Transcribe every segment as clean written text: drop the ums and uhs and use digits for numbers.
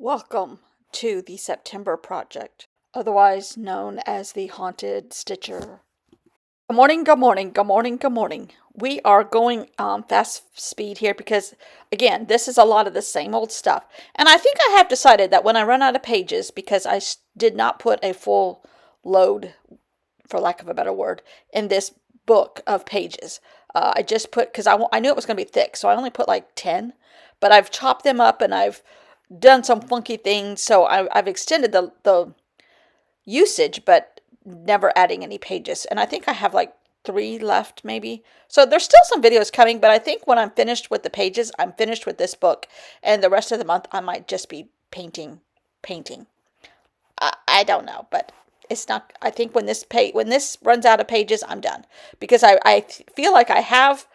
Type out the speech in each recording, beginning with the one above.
Welcome to the September Project, otherwise known as the Haunted Stitcher. Good morning, good morning, good morning, good morning. We are going fast speed here because, again, this is a lot of the same old stuff. And I think I have decided that when I run out of pages, because did not put a full load, for lack of a better word, in this book of pages. I just put, because I knew it was going to be thick, so I only put like 10. But I've chopped them up and I've done some funky things, so I've extended the usage, but never adding any pages. And I think I have like 3 left, maybe. So there's still some videos coming, but I think when I'm finished with the pages, I'm finished with this book, and the rest of the month I might just be painting. I don't know, but it's not. I think when this runs out of pages, I'm done, because I feel like I have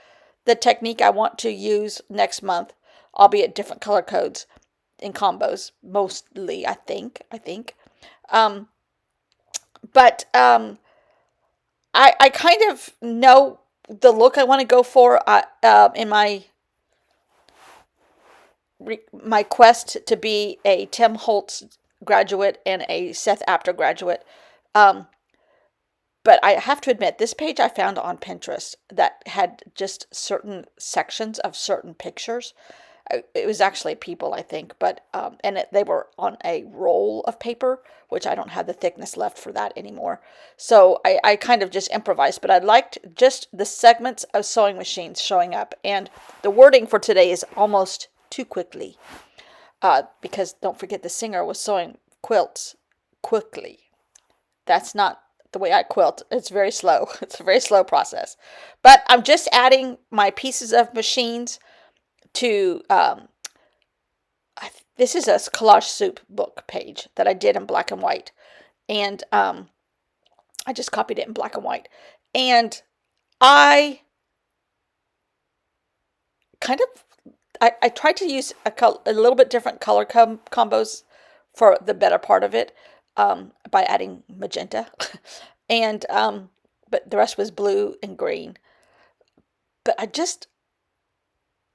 the technique I want to use next month, albeit different color codes in combos, mostly, I think. Um, but I kind of know the look I want to go for in my quest to be a Tim Holtz graduate and a Seth Apter graduate. Um, but I have to admit, this page I found on Pinterest that had just certain sections of certain pictures. It was actually people, I think, but they were on a roll of paper, which I don't have the thickness left for that anymore. So I kind of just improvised, but I liked just the segments of sewing machines showing up, and the wording for today is almost too quickly, because don't forget the singer was sewing quilts quickly. That's not the way I quilt. It's very slow. It's a very slow process. But I'm just adding my pieces of machines to this is a collage soup book page that I did in black and white, and I just copied it in black and white, and I kind of I tried to use a little bit different color combos for the better part of it, by adding magenta, and but the rest was blue and green. But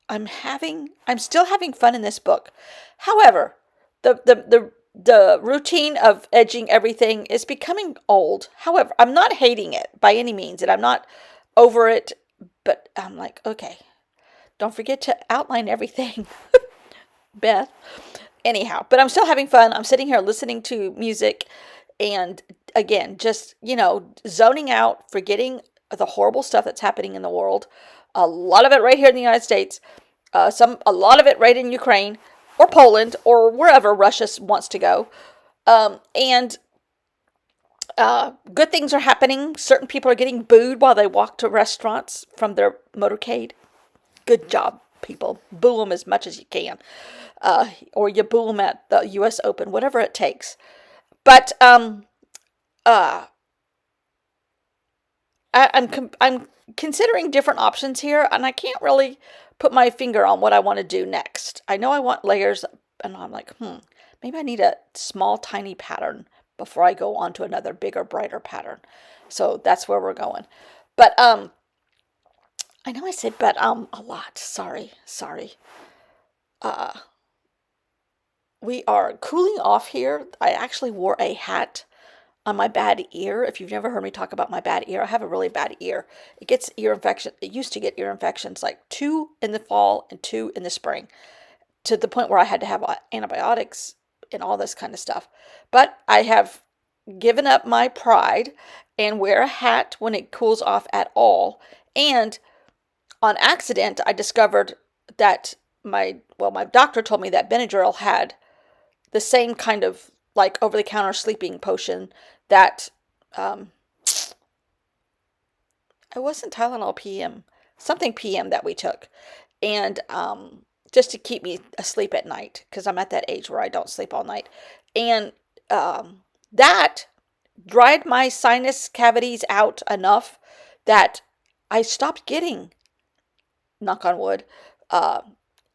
I'm still having fun in this book. However, the routine of edging everything is becoming old. However, I'm not hating it by any means, and I'm not over it, but I'm like, okay, don't forget to outline everything, Beth. Anyhow, but I'm still having fun. I'm sitting here listening to music and, again, just, zoning out, forgetting the horrible stuff that's happening in the world. A lot of it right here in the United States. A lot of it right in Ukraine or Poland or wherever Russia wants to go. And good things are happening. Certain people are getting booed while they walk to restaurants from their motorcade. Good job, people. Boo them as much as you can. Or you boo them at the U.S. Open, whatever it takes. But uh, I'm considering different options here, and I can't really put my finger on what I want to do next. I know I want layers, and I'm like, maybe I need a small, tiny pattern before I go on to another bigger, brighter pattern. So that's where we're going. But I know I said but a lot. Sorry. Uh, we are cooling off here. I actually wore a hat on my bad ear. If you've never heard me talk about my bad ear, I have a really bad ear. It gets ear infection. It used to get ear infections like 2 in the fall and 2 in the spring, to the point where I had to have antibiotics and all this kind of stuff. But I have given up my pride and wear a hat when it cools off at all. And on accident, I discovered that my doctor told me that Benadryl had the same kind of like over-the-counter sleeping potion that it wasn't Tylenol PM, something PM that we took, and just to keep me asleep at night, because I'm at that age where I don't sleep all night, and that dried my sinus cavities out enough that I stopped getting, knock on wood,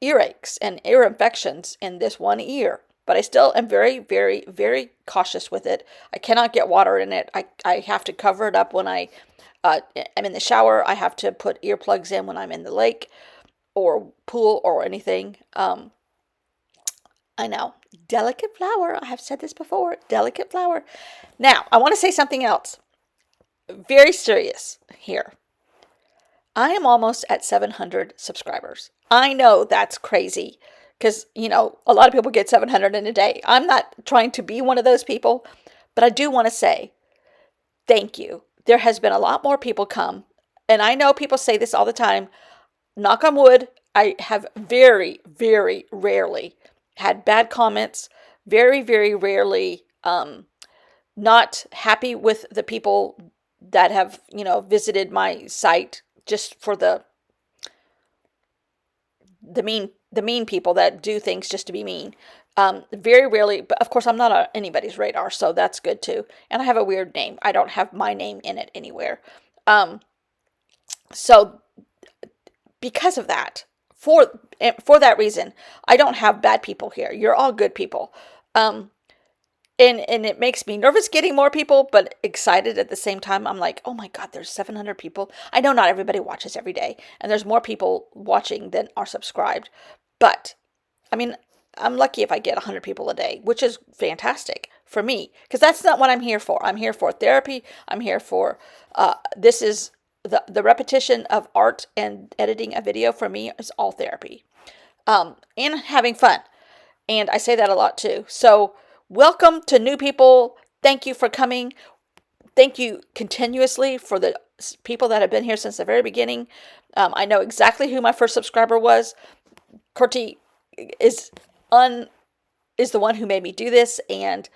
earaches and ear infections in this one ear. But I still am very, very, very cautious with it. I cannot get water in it. I have to cover it up when I'm in the shower. I have to put earplugs in when I'm in the lake or pool or anything. I know. Delicate flower. I have said this before. Delicate flower. Now, I want to say something else. Very serious here. I am almost at 700 subscribers. I know that's crazy because, a lot of people get 700 in a day. I'm not trying to be one of those people, but I do want to say thank you. There has been a lot more people come, and I know people say this all the time. Knock on wood, I have very, very rarely had bad comments, very, very rarely not happy with the people that have, visited my site just for the mean people that do things just to be mean. Very rarely, but of course I'm not on anybody's radar, so that's good too. And I have a weird name. I don't have my name in it anywhere. So because of that, for that reason, I don't have bad people here. You're all good people. And it makes me nervous getting more people, but excited at the same time. I'm like, oh my God, there's 700 people. I know not everybody watches every day, and there's more people watching than are subscribed. But, I mean, I'm lucky if I get 100 people a day, which is fantastic for me, because that's not what I'm here for. I'm here for therapy. I'm here for, this is the repetition of art and editing a video for me is all therapy. And having fun. And I say that a lot too. So, welcome to new people. Thank you for coming. Thank you continuously for the people that have been here since the very beginning. I know exactly who my first subscriber was. Kurti is the one who made me do this, and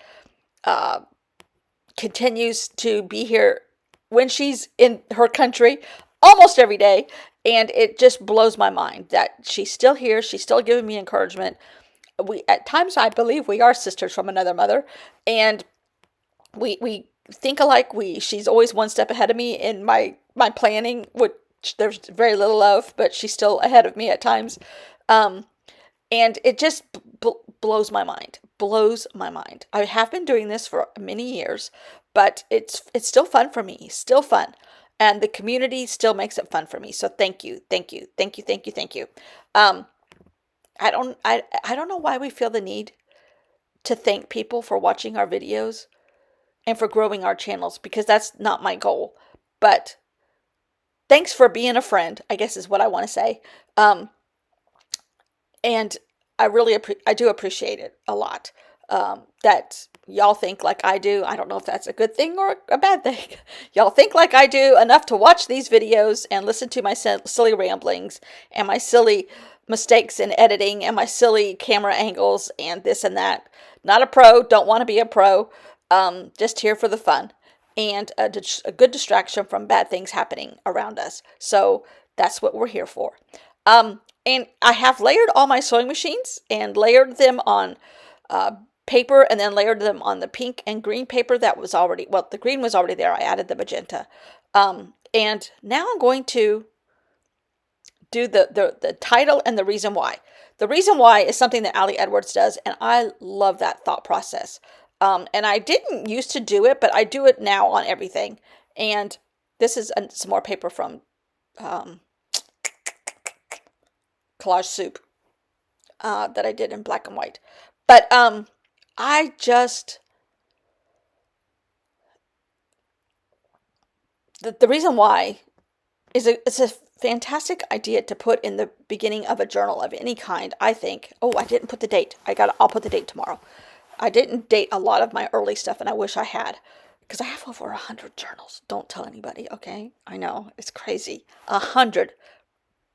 continues to be here when she's in her country almost every day. And it just blows my mind that she's still here. She's still giving me encouragement. At times I believe we are sisters from another mother, and we think alike. She's always one step ahead of me in my planning, which there's very little of, but she's still ahead of me at times. And it just blows my mind. Blows my mind. I have been doing this for many years, but it's still fun for me. Still fun. And the community still makes it fun for me. So thank you. Thank you. Thank you. Thank you. Thank you. I don't know why we feel the need to thank people for watching our videos and for growing our channels, because that's not my goal. But thanks for being a friend, I guess is what I want to say. And I do appreciate it a lot. That y'all think like I do. I don't know if that's a good thing or a bad thing. Y'all think like I do enough to watch these videos and listen to my silly ramblings and my silly mistakes in editing and my silly camera angles and this and that. Not a pro, don't want to be a pro, just here for the fun and a good distraction from bad things happening around us. So that's what we're here for. And I have layered all my sewing machines and layered them on paper, and then layered them on the pink and green paper that was already, well, the green was already there. I added the magenta. And now I'm going to do the title and the reason why. The reason why is something that Ali Edwards does, and I love that thought process. And I didn't used to do it, but I do it now on everything. And this is some more paper from Collage Soup that I did in black and white. But I just, the reason why is it's a fantastic idea to put in the beginning of a journal of any kind, I think. Oh, I didn't put the date. I'll put the date tomorrow. I didn't date a lot of my early stuff, and I wish I had, because I have over 100 journals. Don't tell anybody, okay? I know, it's crazy. 100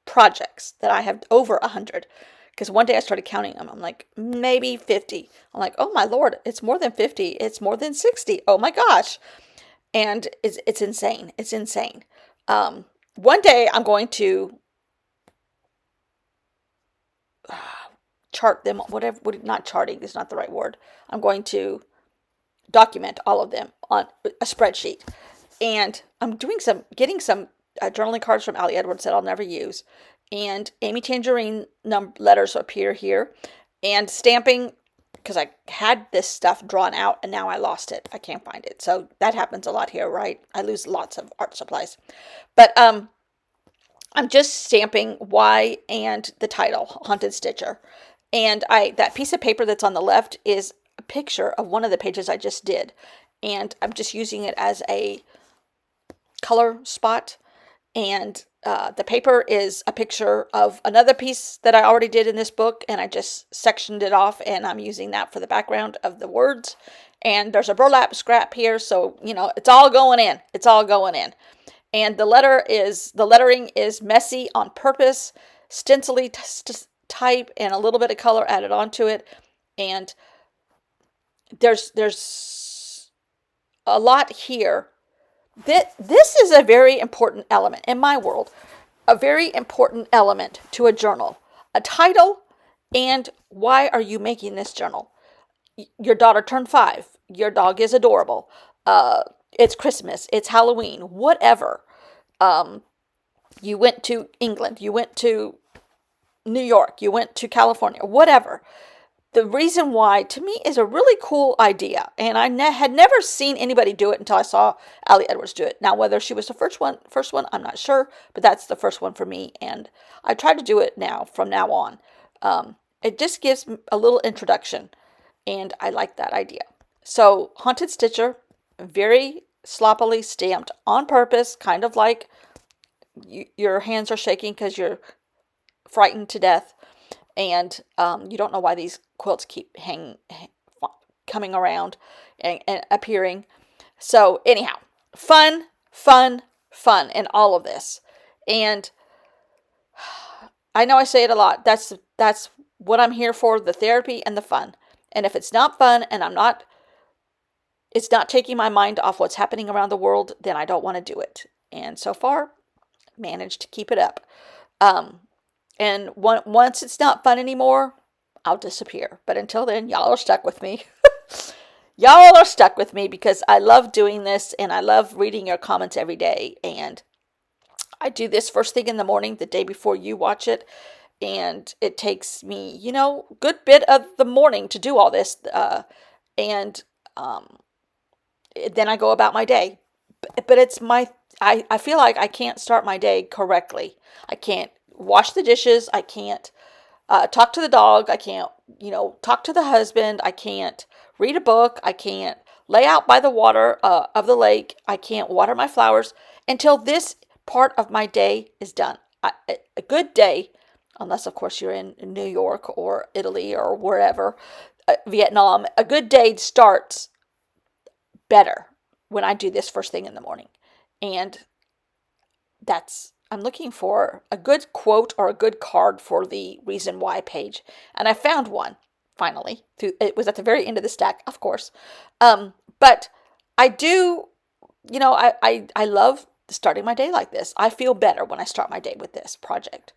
projects that I have, over 100. Because one day I started counting them. I'm like, maybe 50. I'm like, oh my Lord, it's more than 50. It's more than 60. Oh my gosh. And it's insane. It's insane. One day I'm going to chart them, whatever, not charting is not the right word. I'm going to document all of them on a spreadsheet. And I'm getting some journaling cards from Ali Edwards that I'll never use. And Amy Tangerine letters appear here. And stamping, because I had this stuff drawn out and now I lost it. I can't find it. So that happens a lot here, right? I lose lots of art supplies. But I'm just stamping why and the title, Haunted Stitcher. And that piece of paper that's on the left is a picture of one of the pages I just did. And I'm just using it as a color spot. And the paper is a picture of another piece that I already did in this book, and I just sectioned it off, and I'm using that for the background of the words. And there's a burlap scrap here, so it's all going in. It's all going in. And the lettering is messy on purpose, stencily type, and a little bit of color added onto it. And there's a lot here. This is a very important element in my world, a very important element to a journal. A title, and why are you making this journal? Your daughter turned 5. Your dog is adorable. It's Christmas. It's Halloween. Whatever. You went to England. You went to New York. You went to California. Whatever. The reason why, to me, is a really cool idea. And I had never seen anybody do it until I saw Ali Edwards do it. Now, whether she was the first one, I'm not sure. But that's the first one for me. And I try to do it now, from now on. It just gives a little introduction. And I like that idea. So, Haunted Stitcher, very sloppily stamped on purpose, kind of like your hands are shaking because you're frightened to death. And you don't know why these quilts keep coming around and appearing. So anyhow, fun in all of this. And I know I say it a lot. That's what I'm here for, the therapy and the fun. And if it's not fun and it's not taking my mind off what's happening around the world, then I don't want to do it. And so far, managed to keep it up. And once it's not fun anymore, I'll disappear. But until then, y'all are stuck with me. Y'all are stuck with me because I love doing this and I love reading your comments every day. And I do this first thing in the morning, the day before you watch it. And it takes me, good bit of the morning to do all this. And then I go about my day. But it's I feel like I can't start my day correctly. I can't wash the dishes. I can't talk to the dog. I can't, talk to the husband. I can't read a book. I can't lay out by the water of the lake. I can't water my flowers until this part of my day is done. A good day, unless of course you're in New York or Italy or wherever, Vietnam, a good day starts better when I do this first thing in the morning. And I'm looking for a good quote or a good card for the Reason Why page. And I found one, finally. It was at the very end of the stack, of course. But I do, I love starting my day like this. I feel better when I start my day with this project.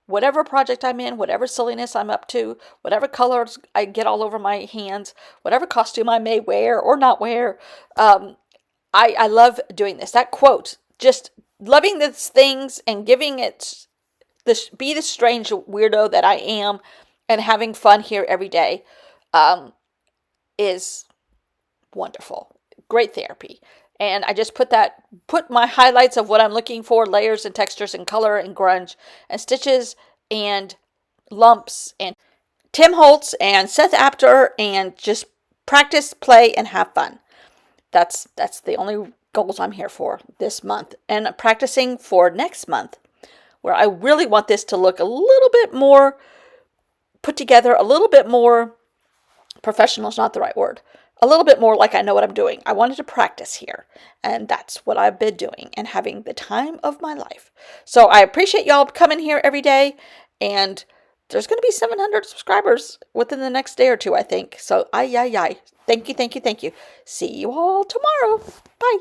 Whatever project I'm in, whatever silliness I'm up to, whatever colors I get all over my hands, whatever costume I may wear or not wear, I love doing this. That quote, just loving these things and giving it be the strange weirdo that I am and having fun here every day is wonderful. Great therapy. And I just put my highlights of what I'm looking for, layers and textures and color and grunge and stitches and lumps and Tim Holtz and Seth Apter, and just practice, play, and have fun. That's the only goals I'm here for this month, and practicing for next month, where I really want this to look a little bit more put together, a little bit more professional is not the right word, a little bit more like I know what I'm doing. I wanted to practice here, and that's what I've been doing and having the time of my life. So I appreciate y'all coming here every day, and there's going to be 700 subscribers within the next day or two, I think. So, Thank you. See you all tomorrow. Bye.